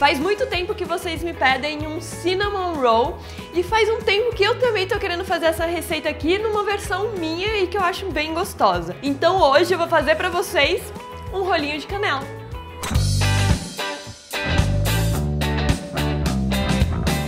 Faz muito tempo que vocês me pedem um cinnamon roll e faz um tempo que eu também tô querendo fazer essa receita aqui numa versão minha e que eu acho bem gostosa. Então hoje eu vou fazer pra vocês um rolinho de canela.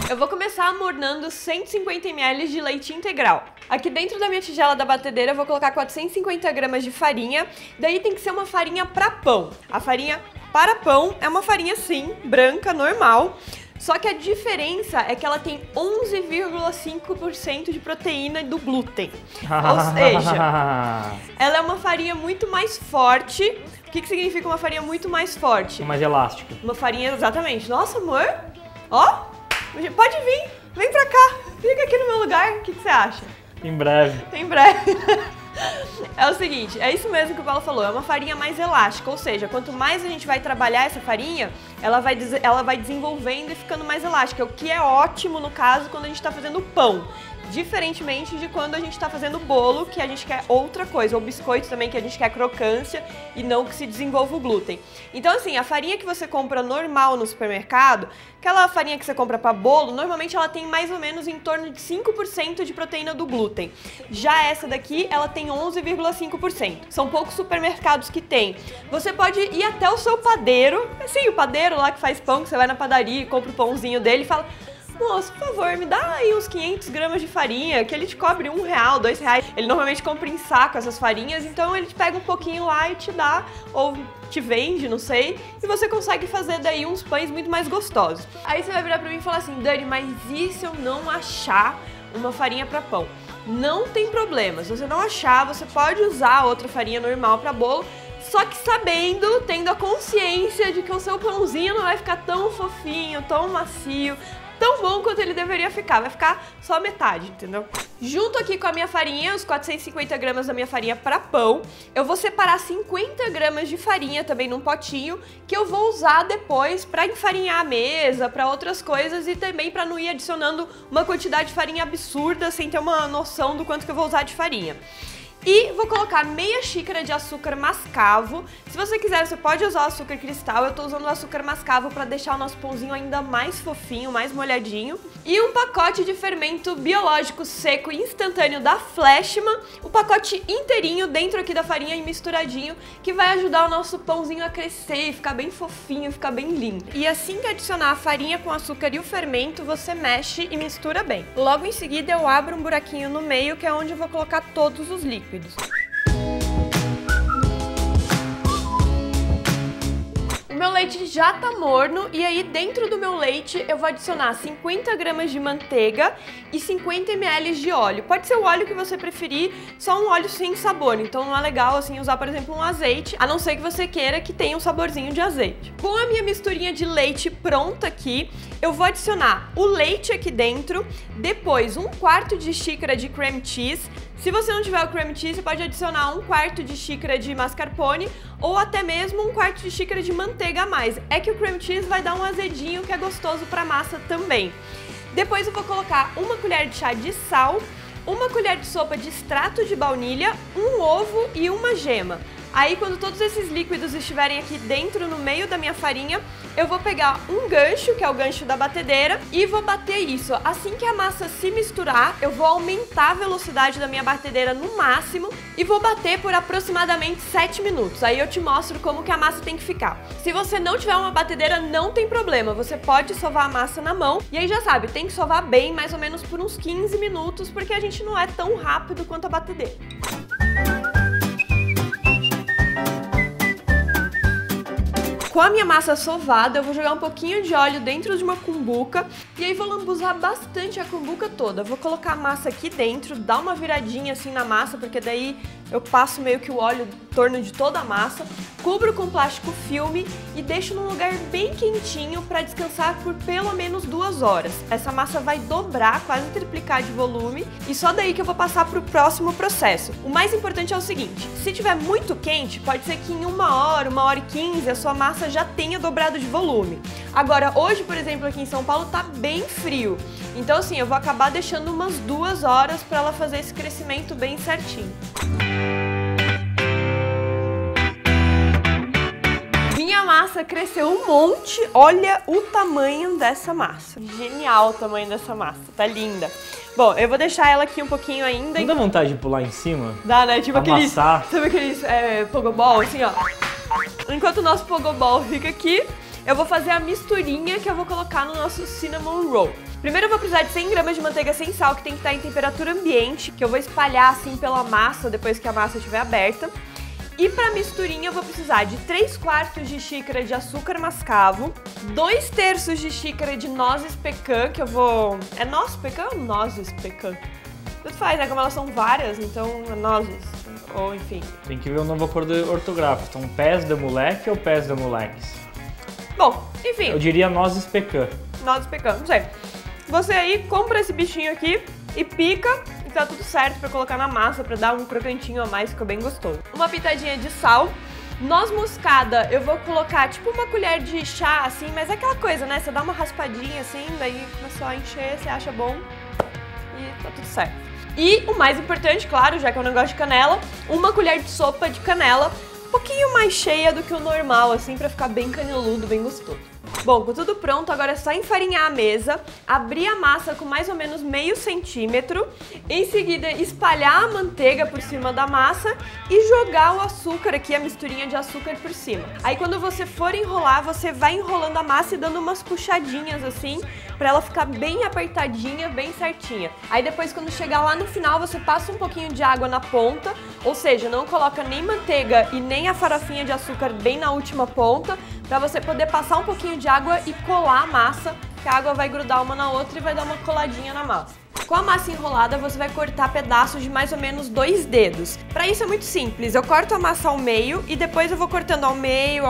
Eu vou começar amornando 150 ml de leite integral. Aqui dentro da minha tigela da batedeira eu vou colocar 450 gramas de farinha, daí tem que ser uma farinha para pão. A farinha para pão é uma farinha sim, branca, normal, só que a diferença é que ela tem 11,5% de proteína do glúten. Ou seja, ela é uma farinha muito mais forte. O que significa uma farinha muito mais forte? Mais elástica. Uma farinha, exatamente. Nossa, amor, ó, pode vir, vem pra cá, fica aqui no meu lugar, o que você acha? Em breve. Em breve. É o seguinte, é isso mesmo que o Paulo falou, é uma farinha mais elástica, ou seja, quanto mais a gente vai trabalhar essa farinha, ela vai desenvolvendo e ficando mais elástica, o que é ótimo no caso quando a gente tá fazendo pão. Diferentemente de quando a gente está fazendo bolo, que a gente quer outra coisa, ou biscoito também, que a gente quer crocância e não que se desenvolva o glúten. Então assim, a farinha que você compra normal no supermercado, aquela farinha que você compra para bolo, normalmente ela tem mais ou menos em torno de 5% de proteína do glúten. Já essa daqui, ela tem 11,5%. São poucos supermercados que tem. Você pode ir até o seu padeiro, assim, o padeiro lá que faz pão, que você vai na padaria e compra o pãozinho dele e fala: moço, por favor, me dá aí uns 500 gramas de farinha, que ele te cobre R$1, R$2. Ele normalmente compra em saco essas farinhas, então ele te pega um pouquinho lá e te dá, ou te vende, não sei, e você consegue fazer daí uns pães muito mais gostosos. Aí você vai virar pra mim e falar assim: Dani, mas e se eu não achar uma farinha pra pão? Não tem problema, se você não achar, você pode usar outra farinha normal pra bolo, só que sabendo, tendo a consciência de que o seu pãozinho não vai ficar tão fofinho, tão macio, tão bom quanto ele deveria ficar, vai ficar só metade, entendeu? Junto aqui com a minha farinha, os 450 gramas da minha farinha para pão, eu vou separar 50 gramas de farinha também num potinho, que eu vou usar depois para enfarinhar a mesa, para outras coisas e também para não ir adicionando uma quantidade de farinha absurda sem ter uma noção do quanto que eu vou usar de farinha. E vou colocar meia xícara de açúcar mascavo. Se você quiser, você pode usar o açúcar cristal. Eu tô usando o açúcar mascavo para deixar o nosso pãozinho ainda mais fofinho, mais molhadinho. E um pacote de fermento biológico seco e instantâneo da Flashman. O pacote inteirinho dentro aqui da farinha e misturadinho, que vai ajudar o nosso pãozinho a crescer e ficar bem fofinho, ficar bem lindo. E assim que adicionar a farinha com açúcar e o fermento, você mexe e mistura bem. Logo em seguida eu abro um buraquinho no meio, que é onde eu vou colocar todos os líquidos. O meu leite já tá morno e aí dentro do meu leite eu vou adicionar 50 gramas de manteiga e 50 ml de óleo. Pode ser o óleo que você preferir, só um óleo sem sabor, então não é legal assim usar, por exemplo, um azeite, a não ser que você queira que tenha um saborzinho de azeite. Com a minha misturinha de leite pronta aqui, eu vou adicionar o leite aqui dentro, depois 1/4 de xícara de cream cheese. Se você não tiver o cream cheese, você pode adicionar 1/4 de xícara de mascarpone ou até mesmo 1/4 de xícara de manteiga a mais. É que o cream cheese vai dar um azedinho que é gostoso para massa também. Depois eu vou colocar uma colher de chá de sal, uma colher de sopa de extrato de baunilha, um ovo e uma gema. Aí quando todos esses líquidos estiverem aqui dentro, no meio da minha farinha, eu vou pegar um gancho, que é o gancho da batedeira, e vou bater isso. Assim que a massa se misturar, eu vou aumentar a velocidade da minha batedeira no máximo e vou bater por aproximadamente 7 minutos. Aí eu te mostro como que a massa tem que ficar. Se você não tiver uma batedeira, não tem problema, você pode sovar a massa na mão. E aí já sabe, tem que sovar bem, mais ou menos por uns 15 minutos, porque a gente não é tão rápido quanto a batedeira. Com a minha massa sovada, eu vou jogar um pouquinho de óleo dentro de uma cumbuca e aí vou lambuzar bastante a cumbuca toda. Vou colocar a massa aqui dentro, dar uma viradinha assim na massa, porque daí eu passo meio que o óleo em torno de toda a massa, cubro com plástico filme e deixo num lugar bem quentinho para descansar por pelo menos 2 horas. Essa massa vai dobrar, quase triplicar de volume, e só daí que eu vou passar para o próximo processo. O mais importante é o seguinte: se tiver muito quente, pode ser que em 1 hora, 1 hora e 15, a sua massa já tenha dobrado de volume. Agora, hoje, por exemplo, aqui em São Paulo tá bem frio, então assim, eu vou acabar deixando umas 2 horas para ela fazer esse crescimento bem certinho. Minha massa massa cresceu um monte. Olha o tamanho dessa massa. Genial o tamanho dessa massa, tá linda. Bom, eu vou deixar ela aqui um pouquinho ainda. Não dá vontade de pular em cima? Dá, né? Tipo amassar. aqueles... Sabe aqueles pogobol, assim, ó. Enquanto o nosso pogobol fica aqui, eu vou fazer a misturinha que eu vou colocar no nosso cinnamon roll. Primeiro eu vou precisar de 100 gramas de manteiga sem sal, que tem que estar em temperatura ambiente, que eu vou espalhar assim pela massa, depois que a massa estiver aberta. E para misturinha eu vou precisar de 3/4 de xícara de açúcar mascavo, 2/3 de xícara de nozes pecan, que eu vou... É noz pecan ou nozes pecan? Tudo faz, né? Como elas são várias, então é nozes, ou enfim. Tem que ver o novo acordo ortográfico, então pés de moleque ou pés de moleques? Bom, enfim. Eu diria nozes pecan. Nozes pecan, não sei. Você aí compra esse bichinho aqui e pica e tá tudo certo pra colocar na massa, pra dar um crocantinho a mais, fica bem gostoso. Uma pitadinha de sal. Noz moscada, eu vou colocar tipo uma colher de chá, assim, mas é aquela coisa, né? Você dá uma raspadinha assim, daí começou a encher, você acha bom e tá tudo certo. E o mais importante, claro, já que eu não gosto de canela, uma colher de sopa de canela, um pouquinho mais cheia do que o normal, assim, pra ficar bem caneludo, bem gostoso. Bom, com tudo pronto, agora é só enfarinhar a mesa, abrir a massa com mais ou menos meio centímetro, em seguida espalhar a manteiga por cima da massa e jogar o açúcar aqui, a misturinha de açúcar por cima. Aí quando você for enrolar, você vai enrolando a massa e dando umas puxadinhas assim, pra ela ficar bem apertadinha, bem certinha. Aí depois quando chegar lá no final, você passa um pouquinho de água na ponta, ou seja, não coloca nem manteiga e nem a farofinha de açúcar bem na última ponta, pra você poder passar um pouquinho de água e colar a massa, que a água vai grudar uma na outra e vai dar uma coladinha na massa. Com a massa enrolada, você vai cortar pedaços de mais ou menos 2 dedos. Pra isso é muito simples, eu corto a massa ao meio e depois eu vou cortando ao meio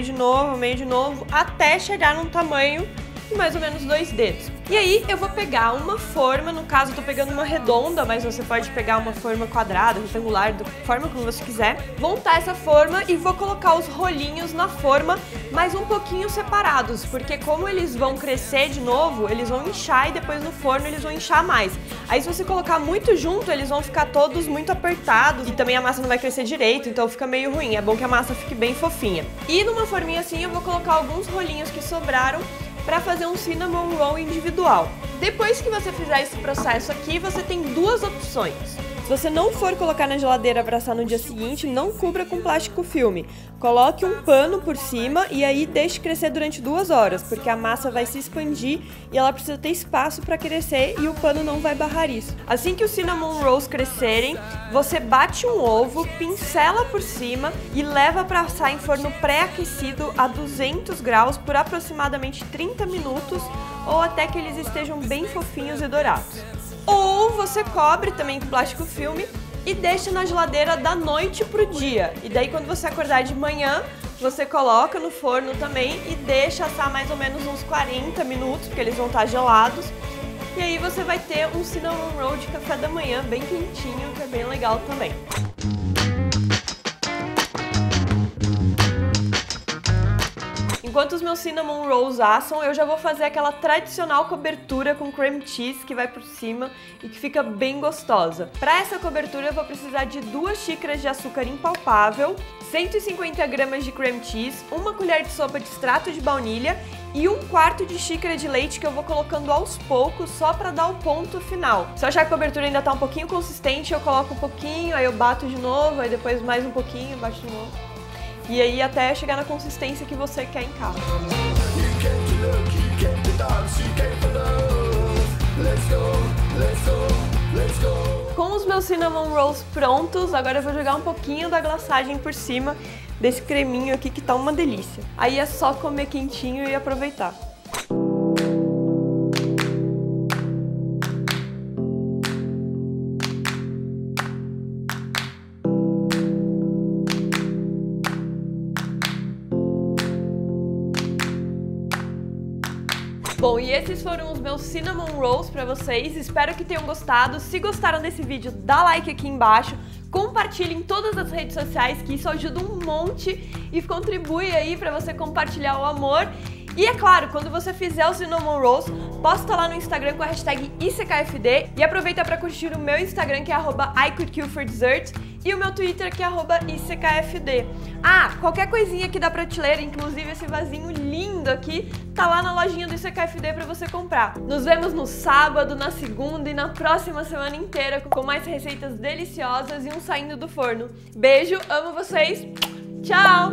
de novo, até chegar num tamanho de mais ou menos 2 dedos. E aí eu vou pegar uma forma, no caso eu tô pegando uma redonda, mas você pode pegar uma forma quadrada, retangular, da forma como você quiser. Vou untar essa forma e vou colocar os rolinhos na forma, mas um pouquinho separados, porque como eles vão crescer de novo, eles vão inchar e depois no forno eles vão inchar mais. Aí se você colocar muito junto, eles vão ficar todos muito apertados e também a massa não vai crescer direito, então fica meio ruim. É bom que a massa fique bem fofinha. E numa forminha assim eu vou colocar alguns rolinhos que sobraram para fazer um cinnamon roll individual. Depois que você fizer esse processo aqui, você tem 2 opções. Se você não for colocar na geladeira para assar no dia seguinte, não cubra com plástico filme. Coloque um pano por cima e aí deixe crescer durante 2 horas, porque a massa vai se expandir e ela precisa ter espaço para crescer e o pano não vai barrar isso. Assim que os cinnamon rolls crescerem, você bate um ovo, pincela por cima e leva para assar em forno pré-aquecido a 200 graus por aproximadamente 30 minutos ou até que eles estejam bem fofinhos e dourados. Ou você cobre também com plástico filme e deixa na geladeira da noite pro dia. E daí quando você acordar de manhã, você coloca no forno também e deixa assar mais ou menos uns 40 minutos, porque eles vão estar gelados. E aí você vai ter um cinnamon roll de café da manhã bem quentinho, que é bem legal também. Enquanto os meus cinnamon rolls assam, eu já vou fazer aquela tradicional cobertura com cream cheese que vai por cima e que fica bem gostosa. Para essa cobertura eu vou precisar de 2 xícaras de açúcar impalpável, 150 gramas de cream cheese, 1 colher de sopa de extrato de baunilha e 1/4 de xícara de leite que eu vou colocando aos poucos só para dar o ponto final. Se eu achar que a cobertura ainda tá um pouquinho consistente, eu coloco um pouquinho, aí eu bato de novo, aí depois mais um pouquinho, bato de novo. E aí até chegar na consistência que você quer em casa. Com os meus cinnamon rolls prontos, agora eu vou jogar um pouquinho da glaçagem por cima desse creminho aqui que tá uma delícia. Aí é só comer quentinho e aproveitar. Bom, e esses foram os meus cinnamon rolls pra vocês, espero que tenham gostado. Se gostaram desse vídeo, dá like aqui embaixo, compartilhe em todas as redes sociais, que isso ajuda um monte e contribui aí pra você compartilhar o amor. E é claro, quando você fizer os cinnamon rolls, posta lá no Instagram com a hashtag ICKFD e aproveita pra curtir o meu Instagram, que é @ICouldKillForDessert, e o meu Twitter que é @ickfd. Ah, qualquer coisinha aqui da prateleira, inclusive esse vasinho lindo aqui, tá lá na lojinha do ICKFD pra você comprar. Nos vemos no sábado, na segunda e na próxima semana inteira com mais receitas deliciosas e um saindo do forno. Beijo, amo vocês, tchau!